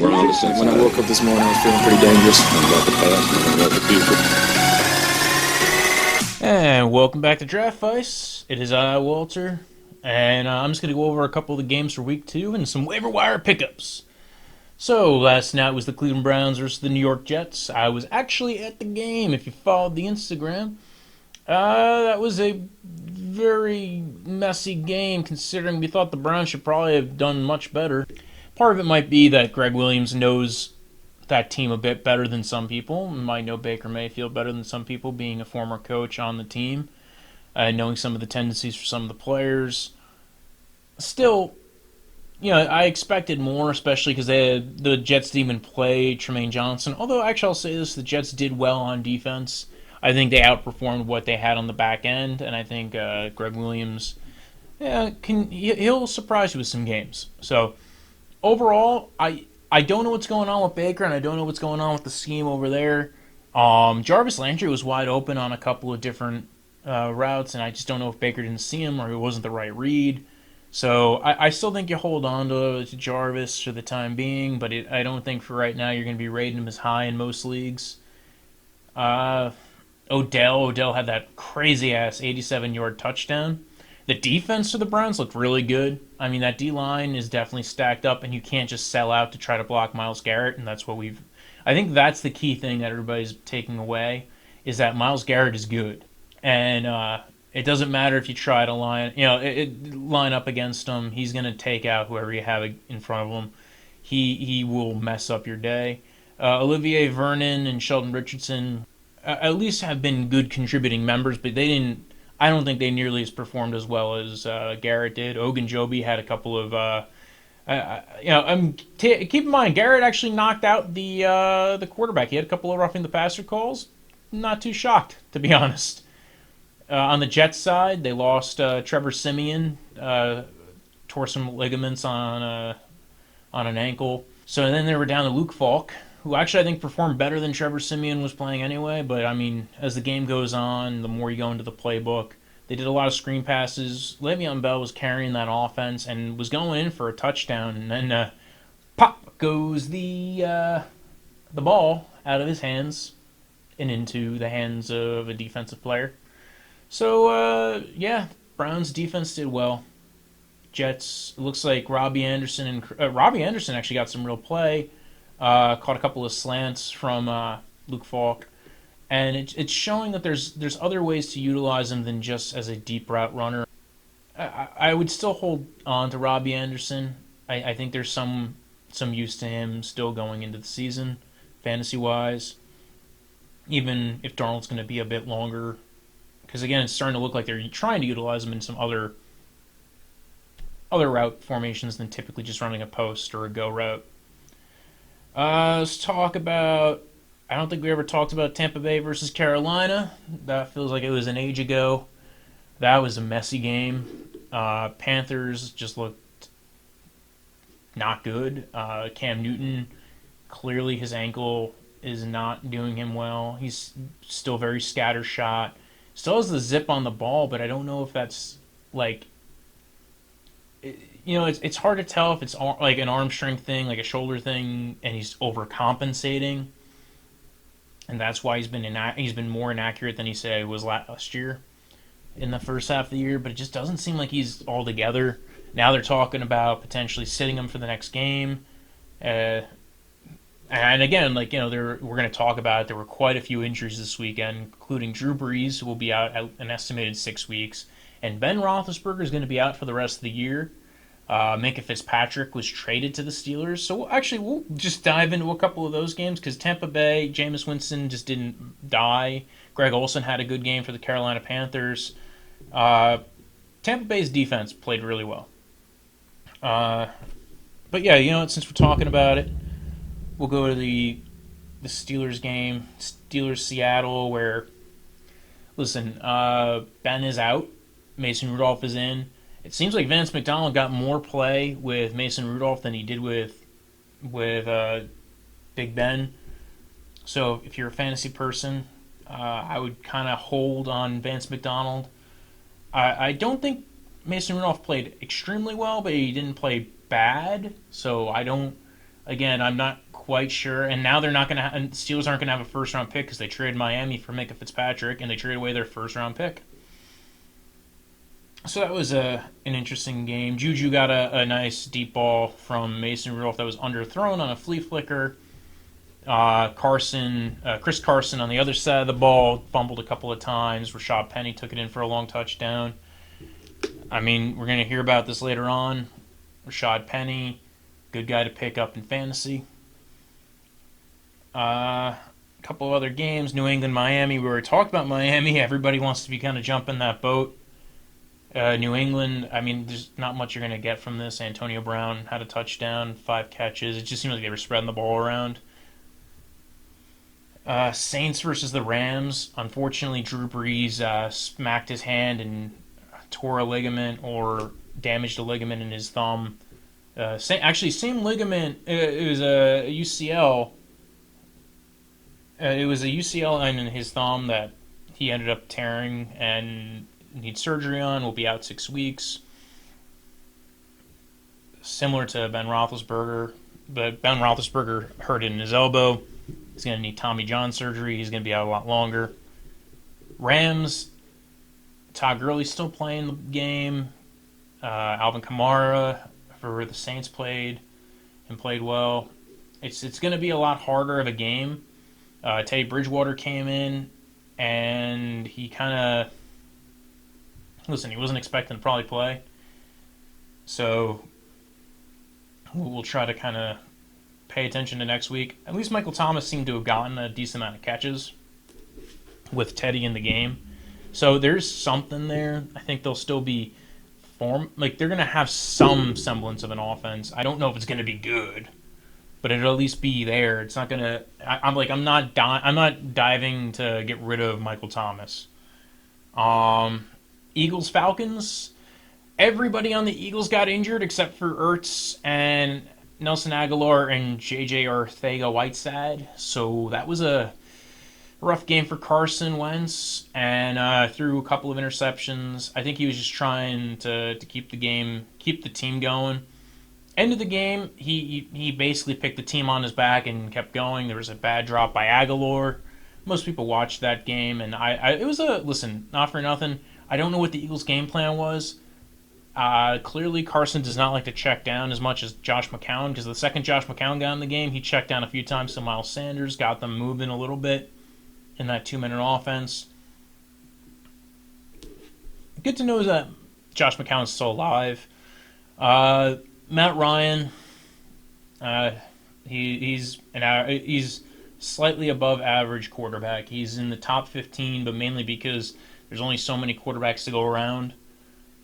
We're on the same When I side. woke up this morning, I was feeling pretty dangerous. One about the past and one about the future. And welcome back to Draftvice. It is I, Walter, and I'm just going to go over a couple of the games for Week 2 and some waiver wire pickups. So, last night was the Cleveland Browns versus the New York Jets. I was actually at the game, if you followed the Instagram. That was a very messy game, considering we thought the Browns should probably have done much better. Part of it might be that Greg Williams knows that team a bit better than some people. Might know Baker Mayfield better than some people, being a former coach on the team, knowing some of the tendencies for some of the players. Still, I expected more, especially because the Jets didn't even play Tremaine Johnson. Although, actually, I'll say this, the Jets did well on defense. I think they outperformed what they had on the back end, and I think Greg Williams, he'll surprise you with some games. So, overall, I don't know what's going on with Baker, and I don't know what's going on with the scheme over there. Jarvis Landry was wide open on a couple of different routes, and I just don't know if Baker didn't see him or it wasn't the right read. So I still think you hold on to Jarvis for the time being, but I don't think for right now you're going to be rating him as high in most leagues. Odell had that crazy-ass 87-yard touchdown. The defense for the Browns looked really good. I mean, that D-line is definitely stacked up, and you can't just sell out to try to block Myles Garrett, and that's what we've... I think that's the key thing that everybody's taking away, is that Myles Garrett is good. And it doesn't matter if you try to line up against him. He's going to take out whoever you have in front of him. He will mess up your day. Olivier Vernon and Sheldon Richardson at least have been good contributing members, but they didn't... I don't think they nearly as performed as well as Garrett did. Ogunjobi had a couple of... keep in mind, Garrett actually knocked out the quarterback. He had a couple of roughing the passer calls. Not too shocked, to be honest. On the Jets side, they lost Trevor Siemian, tore some ligaments on an ankle. So then they were down to Luke Falk, who actually I think performed better than Trevor Siemian was playing anyway. But, I mean, as the game goes on, the more you go into the playbook, they did a lot of screen passes. Le'Veon Bell was carrying that offense and was going in for a touchdown. And then pop goes the ball out of his hands and into the hands of a defensive player. So, Browns defense did well. Jets, looks like Robbie Anderson actually got some real play. Caught a couple of slants from Luke Falk, and it's showing that there's other ways to utilize him than just as a deep route runner. I would still hold on to Robbie Anderson. I think there's some use to him still going into the season, fantasy wise. Even if Darnold's going to be a bit longer, because again, it's starting to look like they're trying to utilize him in some other route formations than typically just running a post or a go route. Let's talk about... I don't think we ever talked about Tampa Bay versus Carolina. That feels like it was an age ago. That was a messy game. Panthers just looked not good. Cam Newton, clearly his ankle is not doing him well. He's still very scattershot. Still has the zip on the ball, but I don't know if that's like... it's hard to tell if it's like an arm strength thing, like a shoulder thing, and he's overcompensating, and that's why he's been more inaccurate than he said he was last year in the first half of the year. But it just doesn't seem like he's all together. Now they're talking about potentially sitting him for the next game, and again, we're going to talk about it. There were quite a few injuries this weekend, including Drew Brees, who will be out an estimated 6 weeks, and Ben Roethlisberger is going to be out for the rest of the year. Minka Fitzpatrick was traded to the Steelers. So we'll just dive into a couple of those games because Tampa Bay, Jameis Winston just didn't die. Greg Olsen had a good game for the Carolina Panthers. Tampa Bay's defense played really well. But yeah, since we're talking about it, we'll go to the Steelers game, Steelers-Seattle, where, listen, Ben is out. Mason Rudolph is in. It seems like Vance McDonald got more play with Mason Rudolph than he did with Big Ben. So if you're a fantasy person, I would kind of hold on Vance McDonald. I don't think Mason Rudolph played extremely well, but he didn't play bad. So I don't Again, I'm not quite sure. And now they're not going to. And Steelers aren't going to have a first round pick because they traded Miami for Minka Fitzpatrick, and they traded away their first round pick. So that was an interesting game. Juju got a nice deep ball from Mason Rudolph that was underthrown on a flea flicker. Chris Carson on the other side of the ball fumbled a couple of times. Rashad Penny took it in for a long touchdown. I mean, we're going to hear about this later on. Rashad Penny, good guy to pick up in fantasy. A couple of other games. New England, Miami. We already talked about Miami. Everybody wants to be kind of jumping that boat. New England, I mean, there's not much you're going to get from this. Antonio Brown had a touchdown, 5 catches. It just seemed like they were spreading the ball around. Saints versus the Rams. Unfortunately, Drew Brees smacked his hand and tore a ligament or damaged a ligament in his thumb. Same ligament. It was a UCL. It was a UCL in his thumb that he ended up tearing and needs surgery on. Will be out 6 weeks. Similar to Ben Roethlisberger, but Ben Roethlisberger hurt it in his elbow. He's going to need Tommy John surgery. He's going to be out a lot longer. Rams, Todd Gurley's still playing the game. Alvin Kamara for the Saints played well. It's going to be a lot harder of a game. Teddy Bridgewater came in, and he kind of... Listen, he wasn't expecting to probably play. So we'll try to kind of pay attention to next week. At least Michael Thomas seemed to have gotten a decent amount of catches with Teddy in the game. So there's something there. I think they'll still be they're going to have some semblance of an offense. I don't know if it's going to be good, but it'll at least be there. It's not going to... I'm not diving to get rid of Michael Thomas. Eagles, Falcons. Everybody on the Eagles got injured except for Ertz and Nelson Aguilar and J.J. Arcega-Whiteside. So that was a rough game for Carson Wentz, and threw a couple of interceptions. I think he was just trying to keep the team going. End of the game, he basically picked the team on his back and kept going. There was a bad drop by Aguilar. Most people watched that game, and listen, not for nothing. I don't know what the Eagles' game plan was. Clearly, Carson does not like to check down as much as Josh McCown, because the second Josh McCown got in the game, he checked down a few times to Miles Sanders, got them moving a little bit in that 2-minute offense. Good to know that Josh McCown's still alive. Matt Ryan, he's slightly above average quarterback. He's in the top 15, but mainly because there's only so many quarterbacks to go around.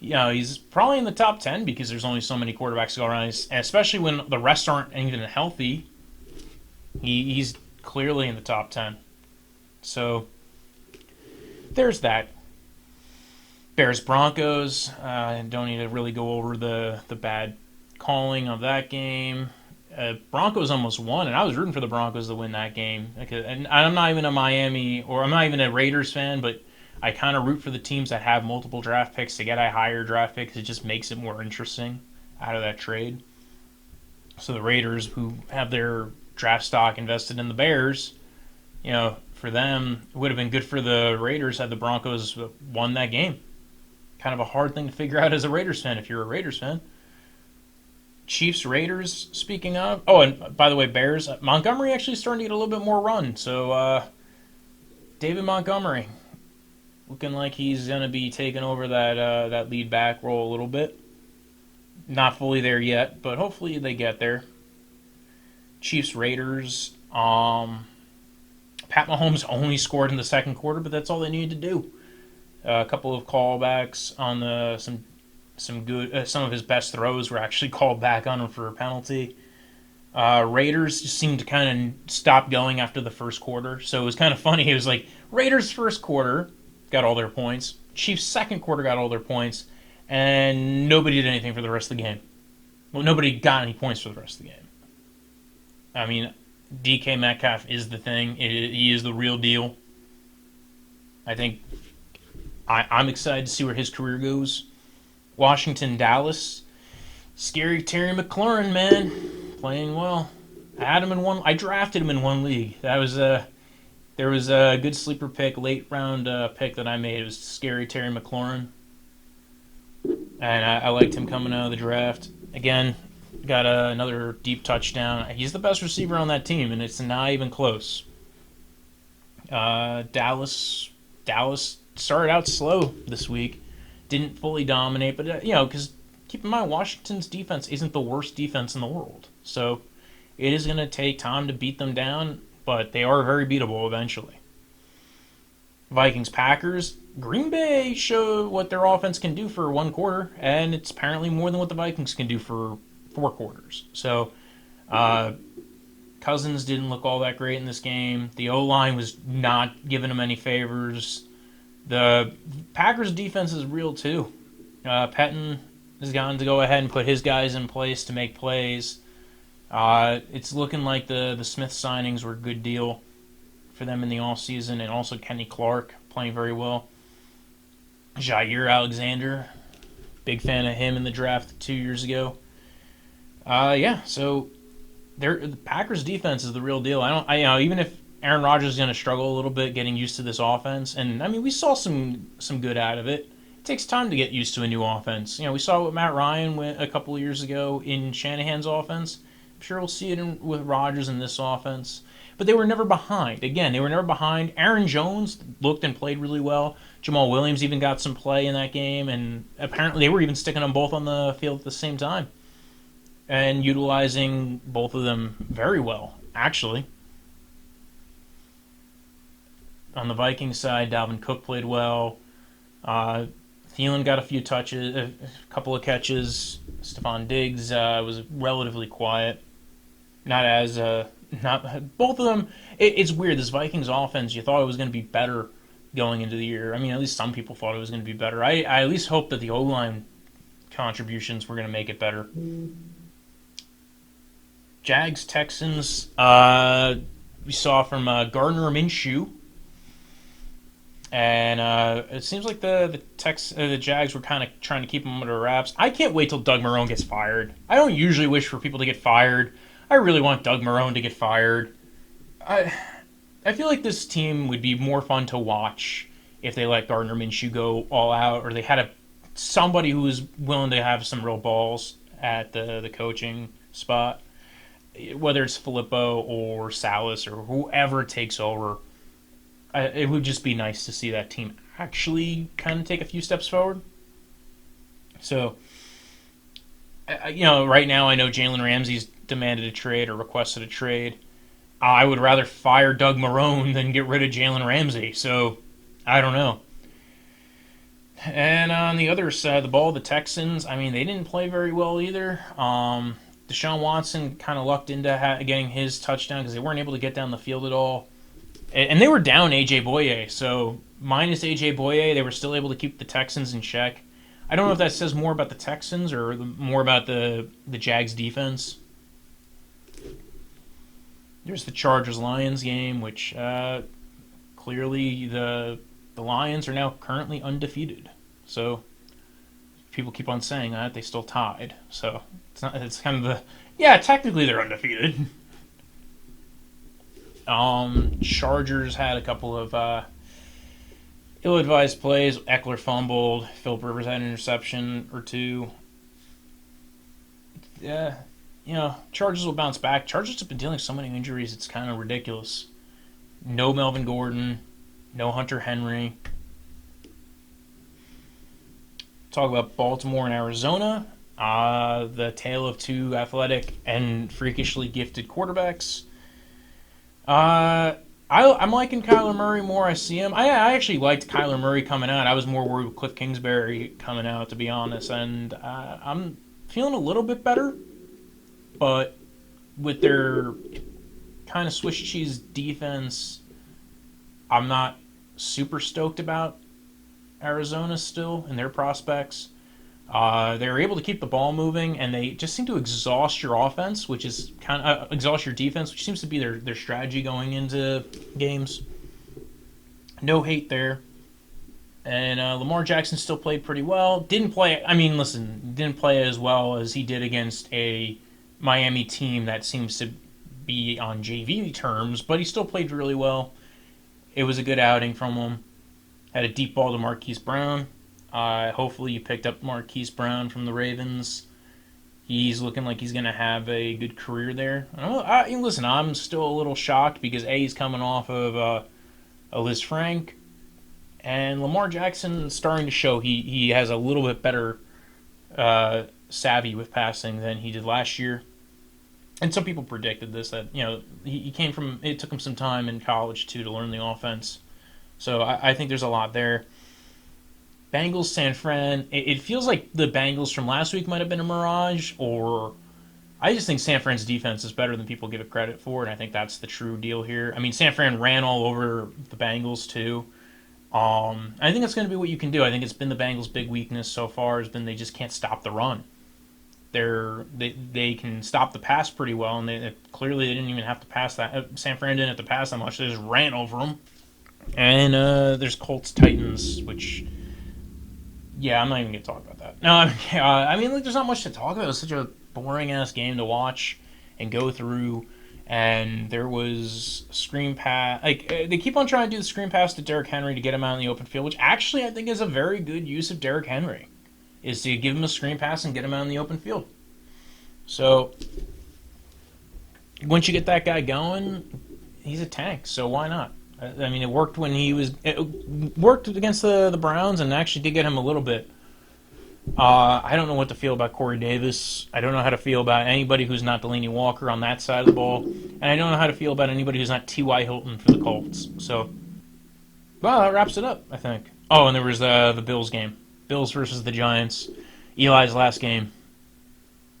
He's probably in the top 10 because there's only so many quarterbacks to go around, and especially when the rest aren't even healthy. He's clearly in the top 10. So there's that. Bears Broncos. Don't need to really go over the bad calling of that game. Broncos almost won, and I was rooting for the Broncos to win that game. And I'm not even I'm not even a Raiders fan, but I kind of root for the teams that have multiple draft picks to get a higher draft pick because it just makes it more interesting out of that trade. So the Raiders, who have their draft stock invested in the Bears, for them, it would have been good for the Raiders had the Broncos won that game. Kind of a hard thing to figure out as a Raiders fan if you're a Raiders fan. Chiefs, Raiders, speaking of. Oh, and by the way, Bears, Montgomery actually starting to get a little bit more run. So David Montgomery, looking like he's going to be taking over that lead back role a little bit. Not fully there yet, but hopefully they get there. Chiefs, Raiders. Pat Mahomes only scored in the second quarter, but that's all they needed to do. A couple of callbacks on some good. Some of his best throws were actually called back on him for a penalty. Raiders just seemed to kind of stop going after the first quarter, so it was kind of funny. It was like Raiders first quarter got all their points, Chiefs second quarter got all their points, and nobody did anything for the rest of the game. Well, nobody got any points for the rest of the game. I mean, DK Metcalf is the thing. He is the real deal. I think I'm excited to see where his career goes. Washington, Dallas. Scary Terry McLaurin, man. Playing well. I had him in one. I drafted him in one league. There was a good sleeper pick, late round pick that I made. It was scary Terry McLaurin, and I liked him coming out of the draft. Again, got another deep touchdown. He's the best receiver on that team, and it's not even close. Dallas started out slow this week, didn't fully dominate, but because keep in mind Washington's defense isn't the worst defense in the world, so it is going to take time to beat them down, but they are very beatable eventually. Vikings Packers. Green Bay showed what their offense can do for one quarter, and it's apparently more than what the Vikings can do for 4 quarters. So, Cousins didn't look all that great in this game. The O-line was not giving him any favors. The Packers' defense is real, too. Pettin has gotten to go ahead and put his guys in place to make plays. It's looking like the Smith signings were a good deal for them in the offseason, and also Kenny Clark playing very well. Jair Alexander, big fan of him in the draft 2 years ago. So the Packers defense is the real deal. Even if Aaron Rodgers is going to struggle a little bit getting used to this offense, and I mean we saw some good out of it. It takes time to get used to a new offense. We saw what Matt Ryan went a couple of years ago in Shanahan's offense. I'm sure we'll see it with Rodgers in this offense. But they were never behind. Again, they were never behind. Aaron Jones looked and played really well. Jamal Williams even got some play in that game, and apparently they were even sticking them both on the field at the same time and utilizing both of them very well, actually. On the Vikings side, Dalvin Cook played well. Thielen got a few touches, a couple of catches. Stephon Diggs was relatively quiet. Not both of them. It's weird. This Vikings offense, you thought it was going to be better going into the year. I mean, at least some people thought it was going to be better. I at least hope that the O-line contributions were going to make it better. Jags Texans. We saw from Gardner Minshew, and it seems like the Jags were kind of trying to keep him under wraps. I can't wait till Doug Marrone gets fired. I don't usually wish for people to get fired. I really want Doug Marrone to get fired. I feel like this team would be more fun to watch if they let Gardner Minshew go all out, or they had somebody who was willing to have some real balls at the coaching spot. Whether it's Filippo or Salas or whoever takes over, it would just be nice to see that team actually kind of take a few steps forward. So, right now I know Jalen Ramsey's demanded a trade or requested a trade. I would rather fire Doug Marrone than get rid of Jalen Ramsey. So, I don't know. And on the other side of the ball, the Texans, I mean, they didn't play very well either. Deshaun Watson kind of lucked into getting his touchdown because they weren't able to get down the field at all. And they were down A.J. Boye, so minus A.J. Boye, they were still able to keep the Texans in check. I don't know if that says more about the Texans or more about the Jags defense. There's the Chargers-Lions game, which clearly the Lions are now currently undefeated. So people keep on saying that they still tied. So it's kind of technically they're undefeated. Chargers had a couple of ill-advised plays. Eckler fumbled. Phillip Rivers had an interception or two. Yeah, Chargers will bounce back. Chargers have been dealing with so many injuries, it's kind of ridiculous. No Melvin Gordon. No Hunter Henry. Talk about Baltimore and Arizona. The tale of two athletic and freakishly gifted quarterbacks. I'm liking Kyler Murray more. I see him. I actually liked Kyler Murray coming out. I was more worried with Cliff Kingsbury coming out, to be honest. And I'm feeling a little bit better. But with their kind of Swiss cheese defense, I'm not super stoked about Arizona still and their prospects. They were able to keep the ball moving, and they just seem to exhaust your offense, which is kind of exhaust your defense, which seems to be their strategy going into games. No hate there. And Lamar Jackson still played pretty well. Didn't play as well as he did against a Miami team that seems to be on JV terms, but he still played really well. It was a good outing from him. Had a deep ball to Marquise Brown. Hopefully you picked up Marquise Brown from the Ravens. He's looking like he's going to have a good career there. Listen, I'm still a little shocked because he's coming off of a Liz Frank, and Lamar Jackson is starting to show he has a little bit better savvy with passing than he did last year. And some people predicted this, that he came from, it took him some time in college too to learn the offense. So I think there's a lot there. Bengals, San Fran. It feels like the Bengals from last week might have been a mirage, or I just think San Fran's defense is better than people give it credit for, and I think that's the true deal here. I mean, San Fran ran all over the Bengals too. I think it's going to be what you can do. I think it's been the Bengals' big weakness so far has been they just can't stop the run. They can stop the pass pretty well, and clearly they didn't even have to pass that. San Fran didn't have to pass that much. They just ran over them. And there's Colts Titans, which, yeah, I'm not even going to talk about that. No, I mean, there's not much to talk about. It was such a boring-ass game to watch and go through, and there was screen pass. They keep on trying to do the screen pass to Derrick Henry to get him out in the open field, which actually I think is a very good use of Derrick Henry, is to give him a screen pass and get him out in the open field. So once you get that guy going, he's a tank, so why not? I mean, it worked it worked against the Browns, and actually did get him a little bit. I don't know what to feel about Corey Davis. I don't know how to feel about anybody who's not Delaney Walker on that side of the ball, and I don't know how to feel about anybody who's not T.Y. Hilton for the Colts. So, well, that wraps it up, I think. Oh, and there was the Bills game, Bills versus the Giants. Eli's last game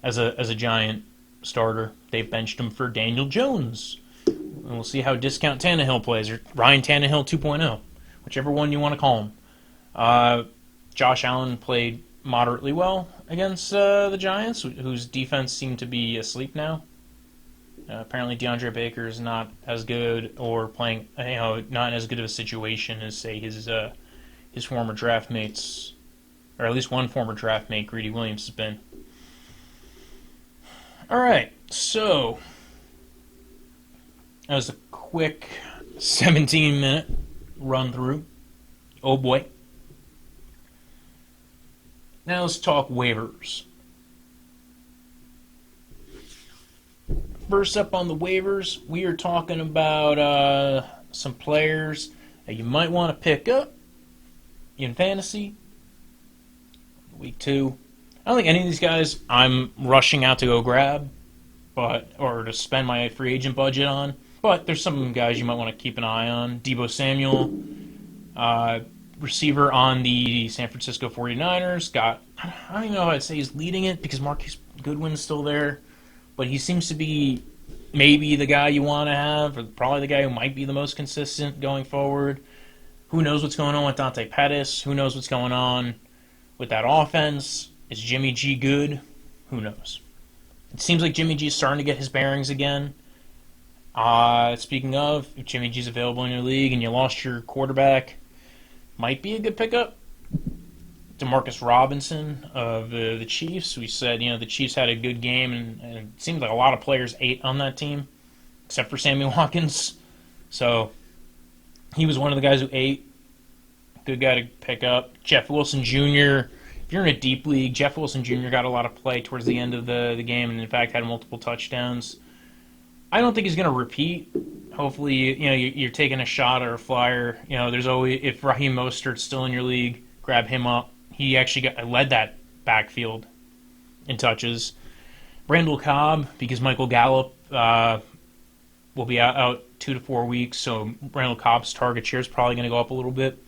as a Giant starter. They benched him for Daniel Jones. And we'll see how Discount Tannehill plays, or Ryan Tannehill 2.0, whichever one you want to call him. Josh Allen played moderately well against the Giants, whose defense seemed to be asleep now. Apparently DeAndre Baker is not as good, or playing, not as good of a situation as, say, his former draft mates, or at least one former draft mate, Greedy Williams, has been. All right, so that was a quick 17-minute run through. Oh boy. Now let's talk waivers. First up on the waivers, we are talking about some players that you might want to pick up in fantasy. Week 2. I don't think any of these guys I'm rushing out to go grab, or to spend my free agent budget on. But there's some guys you might want to keep an eye on. Deebo Samuel, receiver on the San Francisco 49ers. I don't even know how I'd say he's leading it because Marquise Goodwin's still there. But he seems to be maybe the guy you want to have, or probably the guy who might be the most consistent going forward. Who knows what's going on with Dante Pettis? Who knows what's going on with that offense? Is Jimmy G good? Who knows? It seems like Jimmy G is starting to get his bearings again. Speaking of, if Jimmy G's available in your league and you lost your quarterback, might be a good pickup. Demarcus Robinson of the Chiefs. We said, the Chiefs had a good game, and it seems like a lot of players ate on that team, except for Sammy Watkins. So he was one of the guys who ate. Good guy to pick up. Jeff Wilson Jr. If you're in a deep league, Jeff Wilson Jr. got a lot of play towards the end of the game, and in fact had multiple touchdowns. I don't think he's going to repeat. Hopefully, you're taking a shot or a flyer. There's always, if Raheem Mostert's still in your league, grab him up. He actually led that backfield in touches. Randall Cobb, because Michael Gallup will be out 2 to 4 weeks, so Randall Cobb's target share is probably going to go up a little bit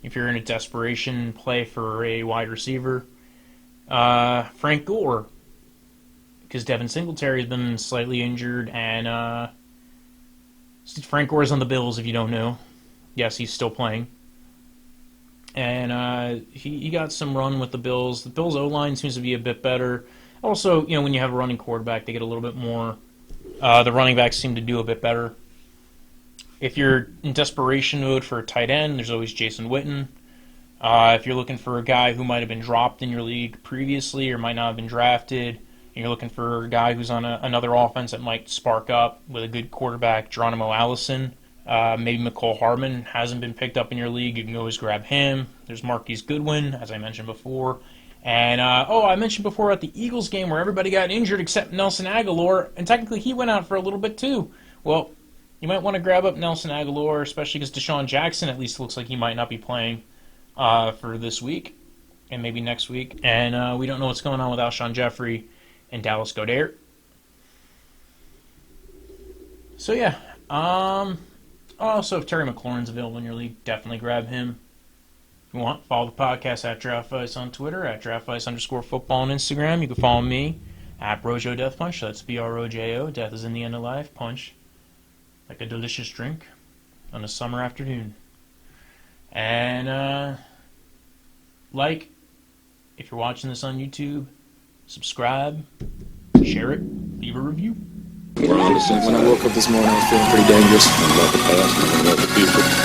if you're in a desperation play for a wide receiver. Frank Gore, because Devin Singletary has been slightly injured, and Frank Gore's on the Bills, if you don't know. Yes, he's still playing. And he got some run with the Bills. The Bills' O-line seems to be a bit better. Also, when you have a running quarterback, they get a little bit more. The running backs seem to do a bit better. If you're in desperation mode for a tight end, there's always Jason Witten. If you're looking for a guy who might have been dropped in your league previously or might not have been drafted, You're looking for a guy who's on another offense that might spark up with a good quarterback, Geronimo Allison. Maybe McCole Hardman hasn't been picked up in your league. You can always grab him. There's Marquise Goodwin, as I mentioned before. And, I mentioned before about the Eagles game where everybody got injured except Nelson Aguilar, and technically he went out for a little bit too. Well, you might want to grab up Nelson Aguilar, especially because Deshaun Jackson at least looks like he might not be playing for this week and maybe next week. And we don't know what's going on with Alshon Jeffrey and Dallas Goedert. So, yeah. Also, if Terry McLaurin's available in your league, definitely grab him. If you want, follow the podcast at Draftvice on Twitter, at Draftvice_football on Instagram. You can follow me at Brojo Death Punch. That's BROJO. Death is in the end of life. Punch. Like a delicious drink on a summer afternoon. And, if you're watching this on YouTube, subscribe, share it, leave a review. When I woke up this morning, I was feeling pretty dangerous. About the past and about the future.